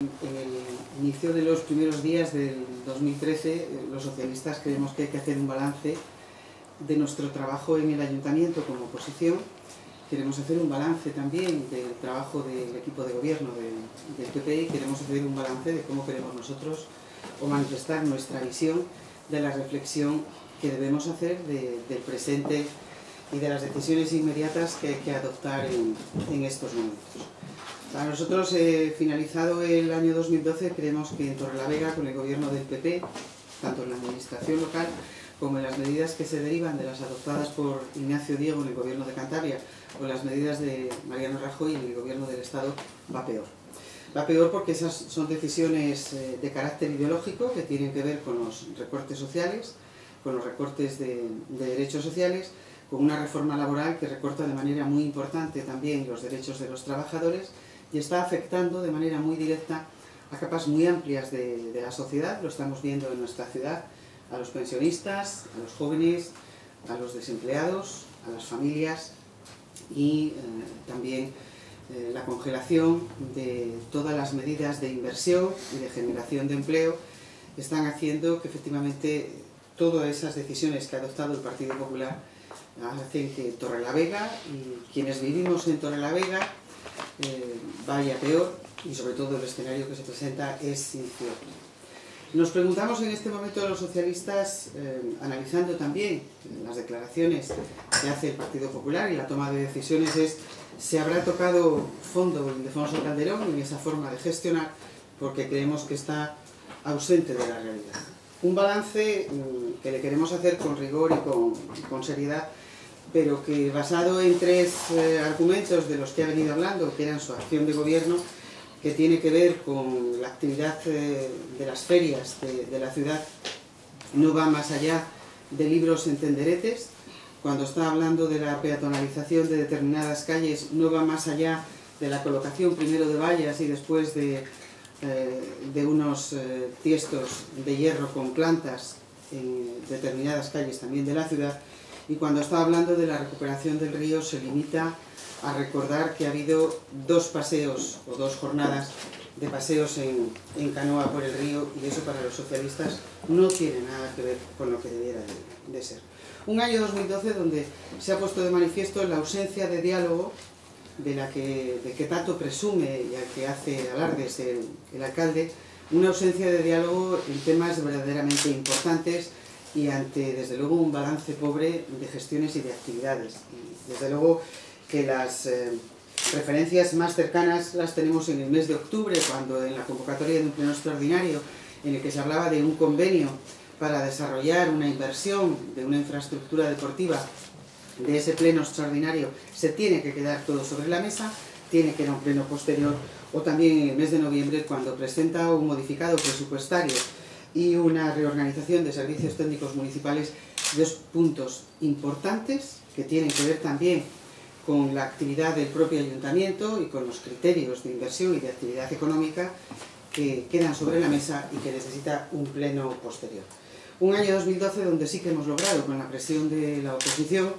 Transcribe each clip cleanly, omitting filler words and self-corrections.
En el inicio de los primeros días del 2013, los socialistas creemos que hay que hacer un balance de nuestro trabajo en el ayuntamiento como oposición. Queremos hacer un balance también del trabajo del equipo de gobierno del PP y queremos hacer un balance de cómo queremos nosotros o manifestar nuestra visión de la reflexión que debemos hacer del presente y de las decisiones inmediatas que hay que adoptar en estos momentos. Para nosotros, finalizado el año 2012, creemos que en Torrelavega, con el gobierno del PP, tanto en la administración local como en las medidas que se derivan de las adoptadas por Ignacio Diego en el gobierno de Cantabria o las medidas de Mariano Rajoy en el gobierno del Estado, va peor. Va peor porque esas son decisiones de carácter ideológico que tienen que ver con los recortes sociales, con los recortes de derechos sociales, con una reforma laboral que recorta de manera muy importante también los derechos de los trabajadores y está afectando de manera muy directa a capas muy amplias de la sociedad. Lo estamos viendo en nuestra ciudad, a los pensionistas, a los jóvenes, a los desempleados, a las familias y también la congelación de todas las medidas de inversión y de generación de empleo están haciendo que efectivamente todas esas decisiones que ha adoptado el Partido Popular hacen que Torrelavega y quienes vivimos en Torrelavega vaya peor y sobre todo el escenario que se presenta es incierto. Nos preguntamos en este momento a los socialistas, analizando también las declaraciones que hace el Partido Popular y la toma de decisiones, es ¿se habrá tocado fondo Ildefonso Calderón en esa forma de gestionar? Porque creemos que está ausente de la realidad. Un balance que le queremos hacer con rigor y con seriedad, pero que basado en tres argumentos de los que ha venido hablando, que eran su acción de gobierno, que tiene que ver con la actividad de las ferias de la ciudad, no va más allá de libros en tenderetes. Cuando está hablando de la peatonalización de determinadas calles, no va más allá de la colocación primero de vallas y después de unos tiestos de hierro con plantas en determinadas calles también de la ciudad. Y cuando está hablando de la recuperación del río se limita a recordar que ha habido dos paseos o dos jornadas de paseos en canoa por el río y eso para los socialistas no tiene nada que ver con lo que debiera de ser. Un año 2012 donde se ha puesto de manifiesto la ausencia de diálogo de que tanto presume y al que hace alardes el alcalde, una ausencia de diálogo en temas verdaderamente importantes y ante, desde luego, un balance pobre de gestiones y de actividades. Y, desde luego, que las referencias más cercanas las tenemos en el mes de octubre, cuando en la convocatoria de un pleno extraordinario, en el que se hablaba de un convenio para desarrollar una inversión de una infraestructura deportiva, de ese pleno extraordinario se tiene que quedar todo sobre la mesa, tiene que ir a un pleno posterior, o también en el mes de noviembre, cuando presenta un modificado presupuestario y una reorganización de servicios técnicos municipales, dos puntos importantes que tienen que ver también con la actividad del propio ayuntamiento y con los criterios de inversión y de actividad económica que quedan sobre la mesa y que necesita un pleno posterior. Un año 2012 donde sí que hemos logrado, con la presión de la oposición,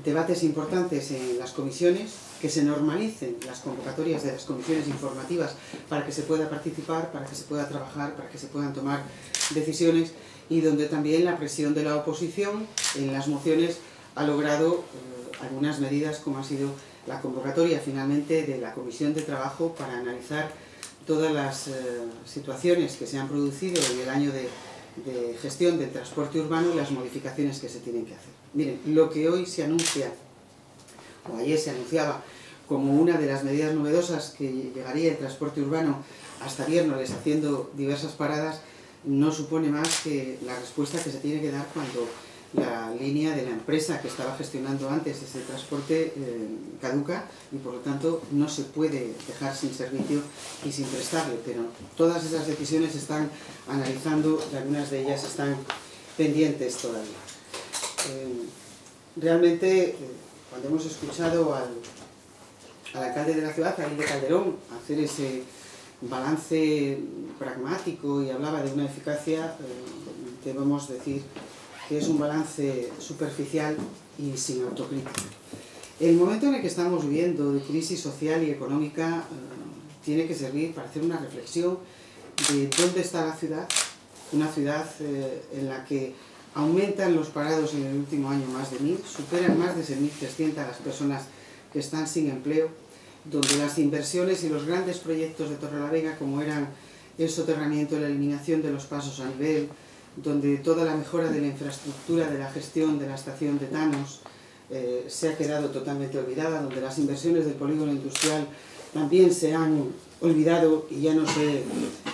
debates importantes en las comisiones, que se normalicen las convocatorias de las comisiones informativas para que se pueda participar, para que se pueda trabajar, para que se puedan tomar decisiones y donde también la presión de la oposición en las mociones ha logrado algunas medidas como ha sido la convocatoria finalmente de la Comisión de Trabajo para analizar todas las situaciones que se han producido en el año de gestión del transporte urbano y las modificaciones que se tienen que hacer. Miren, lo que hoy se anuncia, o ayer se anunciaba, como una de las medidas novedosas que llegaría el transporte urbano hasta Viernes haciendo diversas paradas, no supone más que la respuesta que se tiene que dar cuando la línea de la empresa que estaba gestionando antes ese transporte caduca y por lo tanto no se puede dejar sin servicio y sin prestarle, pero todas esas decisiones se están analizando y algunas de ellas están pendientes todavía. Realmente cuando hemos escuchado al alcalde de la ciudad, a Ilde Calderón, hacer ese balance pragmático y hablaba de una eficacia, debemos decir que es un balance superficial y sin autocrítica. El momento en el que estamos viviendo de crisis social y económica tiene que servir para hacer una reflexión de dónde está la ciudad, una ciudad en la que aumentan los parados en el último año más de 1000, superan más de 6.300 las personas que están sin empleo, donde las inversiones y los grandes proyectos de Torrelavega, como eran el soterramiento, la eliminación de los pasos a nivel, donde toda la mejora de la infraestructura, de la gestión de la estación de Thanos se ha quedado totalmente olvidada, donde las inversiones del polígono industrial también se han olvidado y ya no se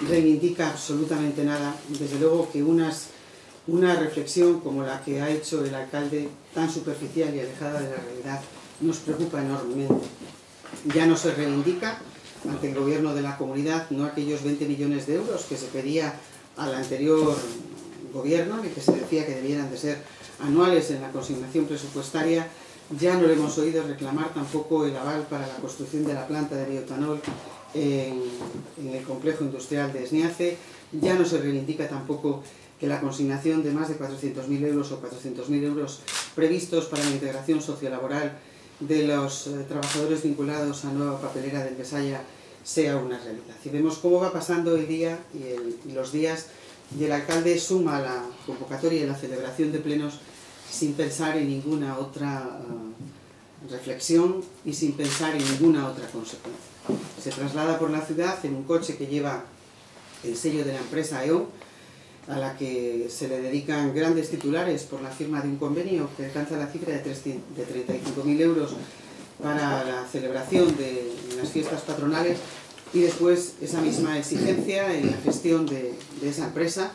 reivindica absolutamente nada. Desde luego que una reflexión como la que ha hecho el alcalde, tan superficial y alejada de la realidad, nos preocupa enormemente. Ya no se reivindica ante el gobierno de la comunidad, no aquellos 20 millones de euros que se pedía al anterior gobierno y que se decía que debieran de ser anuales en la consignación presupuestaria. Ya no le hemos oído reclamar tampoco el aval para la construcción de la planta de bioetanol en el complejo industrial de Esniace. Ya no se reivindica tampoco que la consignación de más de 400.000 euros o 400.000 euros previstos para la integración sociolaboral de los trabajadores vinculados a Nueva Papelera del Besaya sea una realidad. Y vemos cómo va pasando el día y los días, y el alcalde suma la convocatoria y la celebración de plenos sin pensar en ninguna otra reflexión y sin pensar en ninguna otra consecuencia. Se traslada por la ciudad en un coche que lleva el sello de la empresa E.ON, a la que se le dedican grandes titulares por la firma de un convenio que alcanza la cifra de 35.000 euros para la celebración de las fiestas patronales, y después esa misma exigencia en la gestión de esa empresa,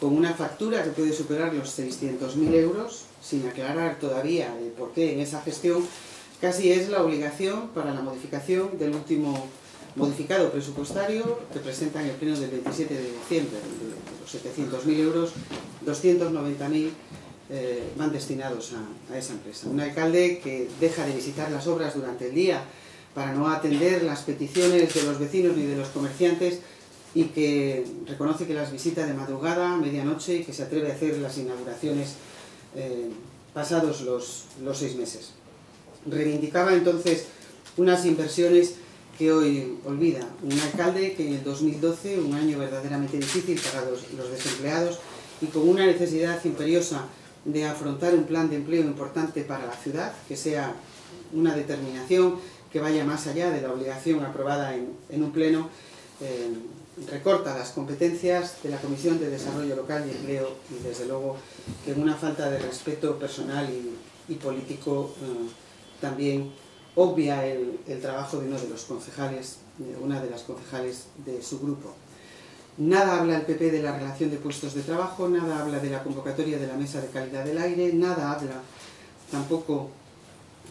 con una factura que puede superar los 600.000 euros, sin aclarar todavía el porqué en esa gestión. Casi es la obligación para la modificación del último modificado presupuestario que presenta en el pleno del 27 de diciembre. De los 700.000 euros, 290.000 van destinados a esa empresa. Un alcalde que deja de visitar las obras durante el día para no atender las peticiones de los vecinos ni de los comerciantes, y que reconoce que las visita de madrugada, a medianoche, y que se atreve a hacer las inauguraciones pasados los 6 meses. Reivindicaba entonces unas inversiones que hoy olvida. Un alcalde que en el 2012, un año verdaderamente difícil para los desempleados y con una necesidad imperiosa de afrontar un plan de empleo importante para la ciudad, que sea una determinación que vaya más allá de la obligación aprobada en un pleno, recorta las competencias de la Comisión de Desarrollo Local y Empleo, y desde luego que en una falta de respeto personal y político también obvia el trabajo de uno de los concejales, una de las concejales de su grupo. Nada habla el PP de la relación de puestos de trabajo, nada habla de la convocatoria de la mesa de calidad del aire, nada habla tampoco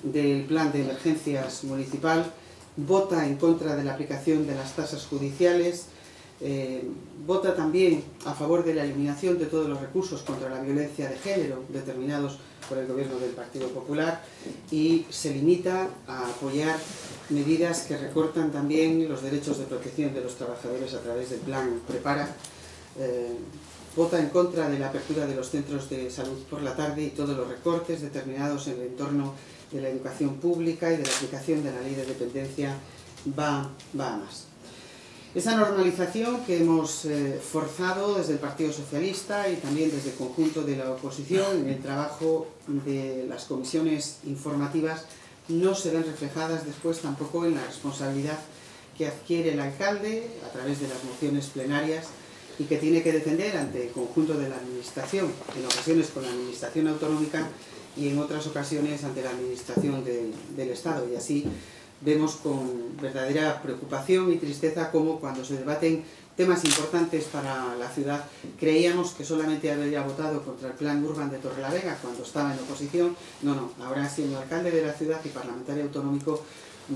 del plan de emergencias municipal, vota en contra de la aplicación de las tasas judiciales, vota también a favor de la eliminación de todos los recursos contra la violencia de género determinados por el gobierno del Partido Popular, y se limita a apoyar medidas que recortan también los derechos de protección de los trabajadores a través del plan Prepara. Vota en contra de la apertura de los centros de salud por la tarde y todos los recortes determinados en el entorno de la educación pública y de la aplicación de la ley de dependencia va a más. Esa normalización que hemos forzado desde el Partido Socialista y también desde el conjunto de la oposición en el trabajo de las comisiones informativas no se ven reflejadas después tampoco en la responsabilidad que adquiere el alcalde a través de las mociones plenarias y que tiene que defender ante el conjunto de la administración, en ocasiones con la administración autonómica y en otras ocasiones ante la administración del Estado. Y así vemos con verdadera preocupación y tristeza cómo cuando se debaten temas importantes para la ciudad creíamos que solamente había votado contra el plan Urban de Torrelavega cuando estaba en oposición. No, ahora siendo alcalde de la ciudad y parlamentario autonómico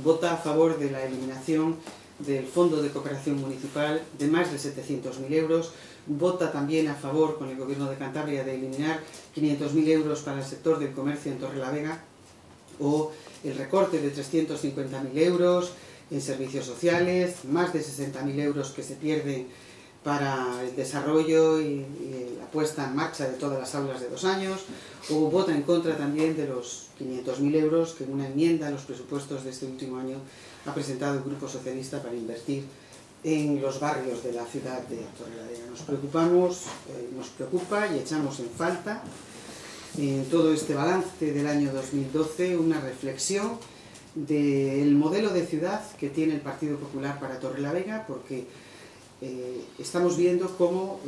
vota a favor de la eliminación del Fondo de Cooperación Municipal de más de 700.000 euros, vota también a favor con el Gobierno de Cantabria de eliminar 500.000 euros para el sector del comercio en Torrelavega, o el recorte de 350.000 euros en servicios sociales, más de 60.000 euros que se pierden para el desarrollo y la puesta en marcha de todas las aulas de 2 años, o vota en contra también de los 500.000 euros que en una enmienda a los presupuestos de este último año ha presentado el Grupo Socialista para invertir en los barrios de la ciudad de Torrelavega. Nos preocupa y echamos en falta en todo este balance del año 2012 una reflexión del modelo de ciudad que tiene el Partido Popular para Torrelavega, porque estamos viendo cómo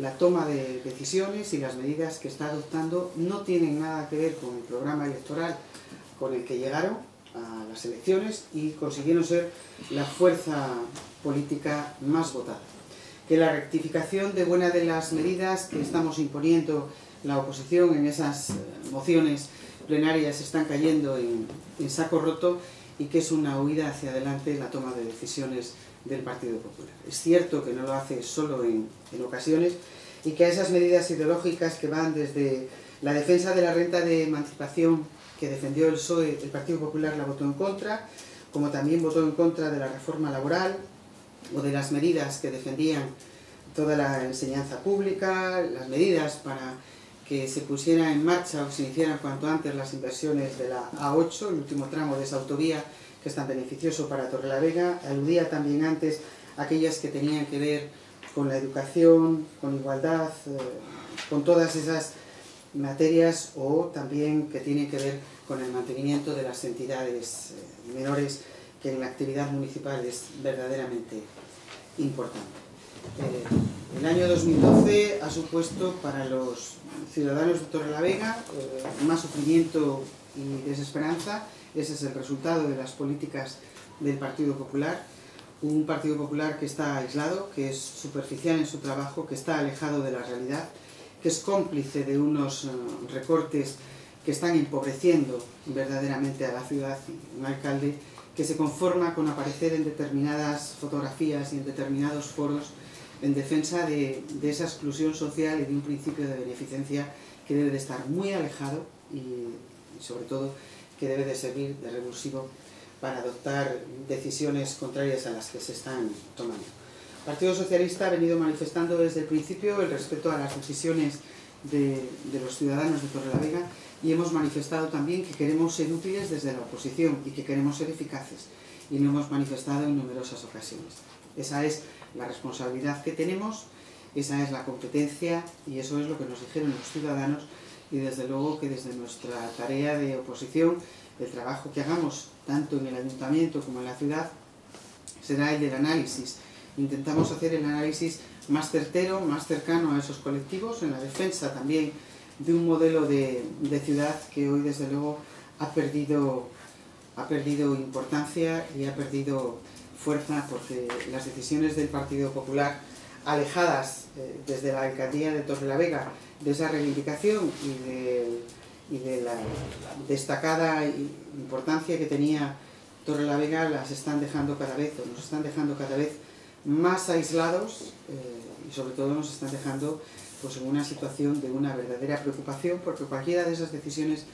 la toma de decisiones y las medidas que está adoptando no tienen nada que ver con el programa electoral con el que llegaron a las elecciones y consiguieron ser la fuerza política más votada. Que la rectificación de buena de las medidas que estamos imponiendo la oposición en esas mociones plenarias están cayendo en saco roto y que es una huida hacia adelante la toma de decisiones del Partido Popular. Es cierto que no lo hace solo en ocasiones y que a esas medidas ideológicas que van desde la defensa de la renta de emancipación que defendió el PSOE, el Partido Popular la votó en contra, como también votó en contra de la reforma laboral o de las medidas que defendían toda la enseñanza pública, las medidas para que se pusiera en marcha o se iniciaran cuanto antes las inversiones de la A8, el último tramo de esa autovía que es tan beneficioso para Torrelavega. Aludía también antes a aquellas que tenían que ver con la educación, con igualdad, con todas esas materias, o también que tienen que ver con el mantenimiento de las entidades menores, que en la actividad municipal es verdaderamente importante. El año 2012 ha supuesto para los ciudadanos de Torrelavega más sufrimiento y desesperanza. Ese es el resultado de las políticas del Partido Popular. Un Partido Popular que está aislado, que es superficial en su trabajo, que está alejado de la realidad, que es cómplice de unos recortes que están empobreciendo verdaderamente a la ciudad. Un alcalde que se conforma con aparecer en determinadas fotografías y en determinados foros en defensa de esa exclusión social y de un principio de beneficencia que debe de estar muy alejado y sobre todo que debe de servir de revulsivo para adoptar decisiones contrarias a las que se están tomando. El Partido Socialista ha venido manifestando desde el principio el respeto a las decisiones de los ciudadanos de Torrelavega y hemos manifestado también que queremos ser útiles desde la oposición y que queremos ser eficaces, y lo hemos manifestado en numerosas ocasiones. Esa es la responsabilidad que tenemos, esa es la competencia y eso es lo que nos dijeron los ciudadanos, y desde luego que desde nuestra tarea de oposición el trabajo que hagamos tanto en el ayuntamiento como en la ciudad será el del análisis. Intentamos hacer el análisis más certero, más cercano a esos colectivos, en la defensa también de un modelo de ciudad que hoy desde luego ha perdido importancia y ha perdido fuerza, porque las decisiones del Partido Popular, alejadas desde la alcaldía de Torrelavega de esa reivindicación y de la destacada importancia que tenía Torrelavega, las están dejando cada vez, o nos están dejando cada vez más aislados, y sobre todo nos están dejando pues en una situación de una verdadera preocupación, porque cualquiera de esas decisiones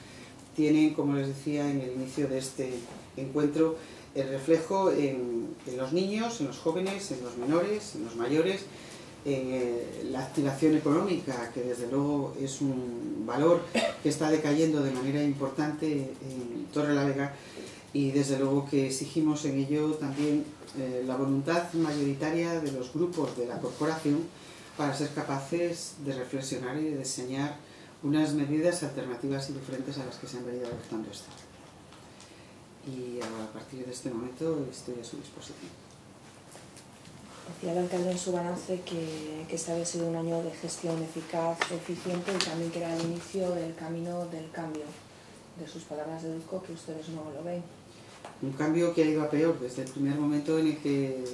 tienen, como les decía en el inicio de este encuentro, el reflejo en los niños, en los jóvenes, en los menores, en los mayores, en la activación económica, que desde luego es un valor que está decayendo de manera importante en Torrelavega, y desde luego que exigimos en ello también la voluntad mayoritaria de los grupos de la corporación para ser capaces de reflexionar y de diseñar unas medidas alternativas y diferentes a las que se han venido adoptando hasta ahora. Y a partir de este momento estoy a su disposición. Decía el alcalde en su balance que este había sido un año de gestión eficaz, eficiente, y también que era el inicio del camino del cambio. De sus palabras deduzco que ustedes no lo ven. Un cambio que ha ido a peor. Desde el primer momento en el que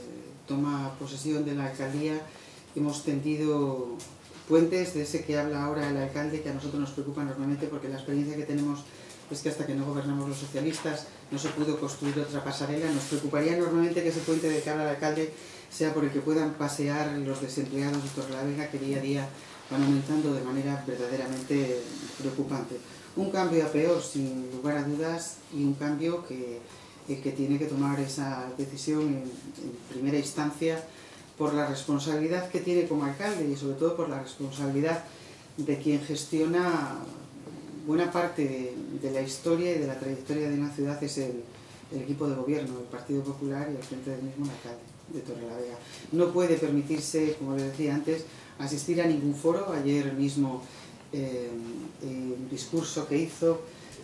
toma posesión de la alcaldía hemos tendido puentes de ese que habla ahora el alcalde, que a nosotros nos preocupa enormemente, porque la experiencia que tenemos es que hasta que no gobernamos los socialistas no se pudo construir otra pasarela. Nos preocuparía enormemente que ese puente de que habla el alcalde sea por el que puedan pasear los desempleados de Torrelavega, que día a día van aumentando de manera verdaderamente preocupante. Un cambio a peor, sin lugar a dudas, y un cambio que tiene que tomar esa decisión en primera instancia por la responsabilidad que tiene como alcalde y sobre todo por la responsabilidad de quien gestiona buena parte de la historia y de la trayectoria de una ciudad. Es el equipo de gobierno del Partido Popular y al frente del mismo el alcalde de Torrelavega. No puede permitirse, como les decía antes, asistir a ningún foro. Ayer mismo el discurso que hizo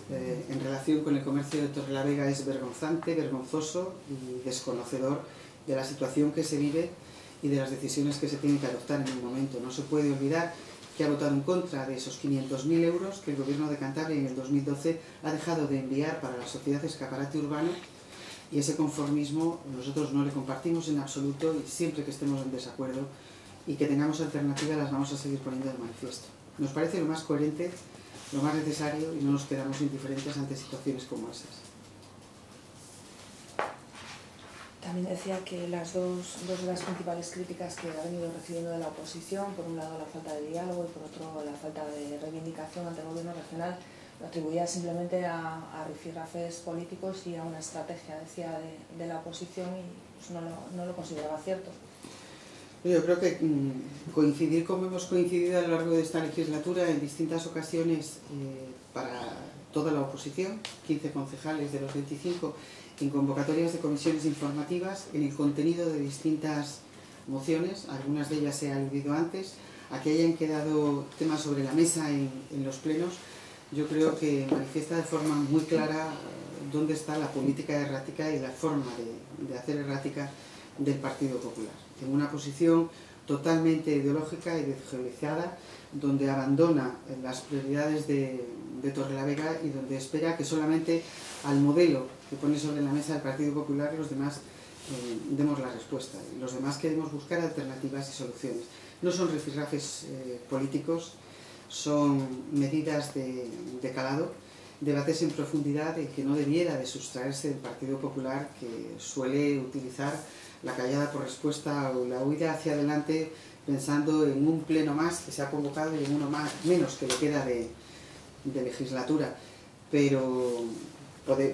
en relación con el comercio de Torrelavega es vergonzante, vergonzoso y desconocedor de la situación que se vive y de las decisiones que se tienen que adoptar en el momento. No se puede olvidar que ha votado en contra de esos 500.000 euros que el Gobierno de Cantabria en el 2012 ha dejado de enviar para la sociedad Escaparate Urbano, y ese conformismo nosotros no le compartimos en absoluto, y siempre que estemos en desacuerdo y que tengamos alternativas las vamos a seguir poniendo de manifiesto. Nos parece lo más coherente, lo más necesario, y no nos quedamos indiferentes ante situaciones como esas. También decía que las dos de las principales críticas que ha venido recibiendo de la oposición, por un lado la falta de diálogo y por otro la falta de reivindicación ante el gobierno regional, lo atribuía simplemente a rifirrafes políticos y a una estrategia, decía, de la oposición, y pues no lo consideraba cierto. Yo creo que coincidir como hemos coincidido a lo largo de esta legislatura en distintas ocasiones para toda la oposición, 15 concejales de los 25, en convocatorias de comisiones informativas, en el contenido de distintas mociones, algunas de ellas se han aludido antes, a que hayan quedado temas sobre la mesa en los plenos. Yo creo que manifiesta de forma muy clara dónde está la política errática y la forma de hacer errática del Partido Popular. En una posición totalmente ideológica y ideologizada, donde abandona las prioridades de Torrelavega y donde espera que solamente al modelo que pone sobre la mesa el Partido Popular los demás demos la respuesta. Y los demás queremos buscar alternativas y soluciones. No son rifirrafes políticos, son medidas de calado, debates en profundidad y que no debiera de sustraerse del Partido Popular, que suele utilizar la callada por respuesta o la huida hacia adelante pensando en un pleno más que se ha convocado y en uno menos que le queda de legislatura. Pero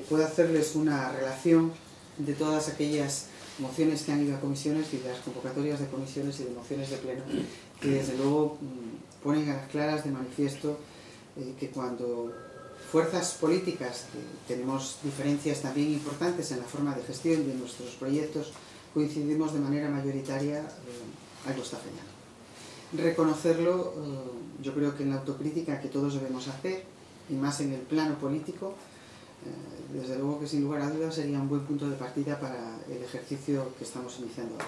puedo hacerles una relación de todas aquellas mociones que han ido a comisiones y de las convocatorias de comisiones y de mociones de pleno, que desde luego ponen a las claras de manifiesto que cuando fuerzas políticas, que tenemos diferencias también importantes en la forma de gestión de nuestros proyectos, coincidimos de manera mayoritaria, algo está fallando. Reconocerlo, yo creo que en la autocrítica que todos debemos hacer, y más en el plano político, desde luego que sin lugar a dudas sería un buen punto de partida para el ejercicio que estamos iniciando ahora.